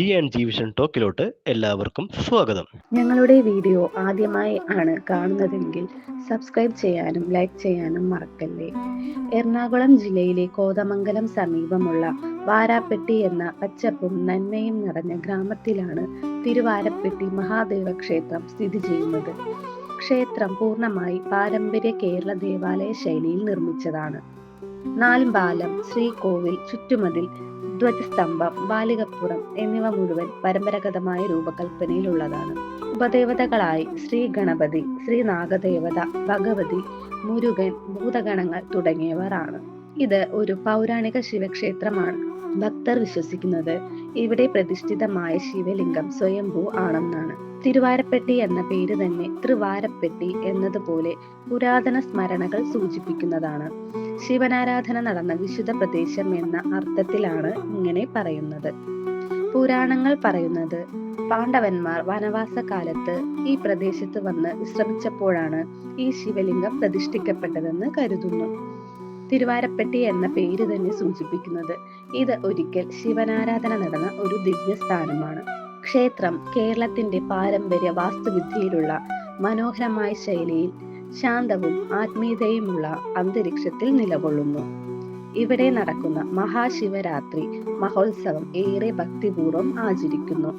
G&G vision ടോക്കിലോട്ട് എല്ലാവർക്കും സ്വാഗതം. ഞങ്ങളുടെ വീഡിയോ ആദ്യമായി ആണ് കാണുന്നതെങ്കിൽ സബ്സ്ക്രൈബ് ചെയ്യാനും ലൈക്ക് ചെയ്യാനും മറക്കല്ലേ. എറണാകുളം ജില്ലയിലെ കോതമംഗലം സമീപമുള്ള വാരാപ്പെട്ടി എന്ന പച്ചപ്പും നന്മയും നിറഞ്ഞ ഗ്രാമത്തിലാണ് തിരുവാരപ്പെട്ടി മഹാദേവ ക്ഷേത്രം സ്ഥിതി ചെയ്യുന്നത്. ക്ഷേത്രം പൂർണ്ണമായി പാരമ്പര്യ കേരള ദേവാലയ ശൈലിയിൽ നിർമ്മിച്ചതാണ്. നാൽമ്പാലം, ശ്രീകോവിൽ, ചുറ്റുമതിൽ, ധ്വജസ്തംഭം, ബാലികപ്പുറം എന്നിവ മുഴുവൻ പരമ്പരാഗതമായ രൂപകൽപ്പനയിലുള്ളതാണ്. ഉപദേവതകളായി ശ്രീ ഗണപതി, ശ്രീ നാഗദേവത, ഭഗവതി, മുരുകൻ, ഭൂതഗണങ്ങൾ തുടങ്ങിയവർ ആണ്. ഇത് ഒരു പൗരാണിക ശിവക്ഷേത്രമാണ്. ഭക്തർ വിശ്വസിക്കുന്നത് ഇവിടെ പ്രതിഷ്ഠിതമായ ശിവലിംഗം സ്വയംഭൂ ആണെന്നാണ്. തിരുവാരപ്പെട്ടി എന്ന പേര് തന്നെ ത്രിവാരപ്പെട്ടി എന്നതുപോലെ പുരാതന സ്മരണകൾ സൂചിപ്പിക്കുന്നതാണ്. ശിവനാരാധന നടന്ന വിശുദ്ധ പ്രദേശം എന്ന അർത്ഥത്തിലാണ് ഇങ്ങനെ പറയുന്നത്. പുരാണങ്ങൾ പറയുന്നത് പാണ്ഡവന്മാർ വനവാസ കാലത്ത് ഈ പ്രദേശത്ത് വന്ന് വിശ്രമിച്ചപ്പോഴാണ് ഈ ശിവലിംഗം പ്രതിഷ്ഠിക്കപ്പെട്ടതെന്ന് കരുതുന്നു. തിരുവാരപ്പെട്ടി എന്ന പേര് തന്നെ സൂചിപ്പിക്കുന്നത് ഇത് ഒരിക്കൽ ശിവനാരാധന നടന്ന ഒരു ദിവ്യസ്ഥാനമാണ്. ക്ഷേത്രം കേരളത്തിന്റെ പാരമ്പര്യ വാസ്തുവിദ്യയിലുള്ള മനോഹരമായ ശൈലിയിൽ ശാന്തവും ആത്മീയതയുമുള്ള അന്തരീക്ഷത്തിൽ നിലകൊള്ളുന്നു. ഇവിടെ നടക്കുന്ന മഹാശിവരാത്രി മഹോത്സവം ഏറെ ഭക്തിപൂർവ്വം ആചരിക്കുന്നു.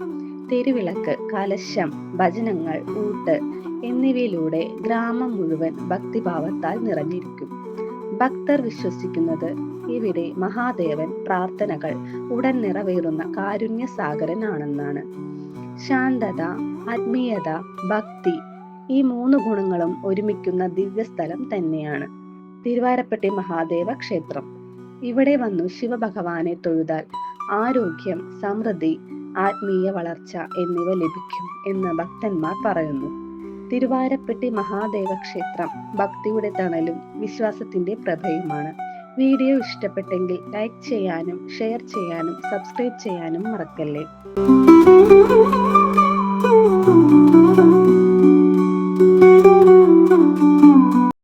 തെരുവിളക്ക്, കലശം, ഭജനങ്ങൾ, ഊട്ട് എന്നിവയിലൂടെ ഗ്രാമം മുഴുവൻ ഭക്തിഭാവത്താൽ നിറഞ്ഞിരിക്കും. ഭക്തർ വിശ്വസിക്കുന്നത് ഇവിടെ മഹാദേവൻ പ്രാർത്ഥനകൾ ഉടൻ നിറവേറുന്ന കാരുണ്യ സാഗരനാണെന്നാണ്. ശാന്തത, ആത്മീയത, ഭക്തി ഈ 3 ഗുണങ്ങളും ഒരുമിക്കുന്ന ദിവ്യസ്ഥലം തന്നെയാണ് തിരുവാരപ്പെട്ടി മഹാദേവ ക്ഷേത്രം. ഇവിടെ വന്നു ശിവഭഗവാനെ തൊഴുതാൽ ആരോഗ്യം, സമൃദ്ധി, ആത്മീയ വളർച്ച എന്നിവ ലഭിക്കും എന്ന് ഭക്തന്മാർ പറയുന്നു. തിരുവാരപ്പെട്ടി മഹാദേവ ക്ഷേത്രം ഭക്തിയുടെ തണലും വിശ്വാസത്തിന്റെ പ്രഭയുമാണ്. വീഡിയോ ഇഷ്ടപ്പെട്ടെങ്കിൽ ലൈക്ക് ചെയ്യാനും ഷെയർ ചെയ്യാനും സബ്സ്ക്രൈബ് ചെയ്യാനും മറക്കല്ലേ.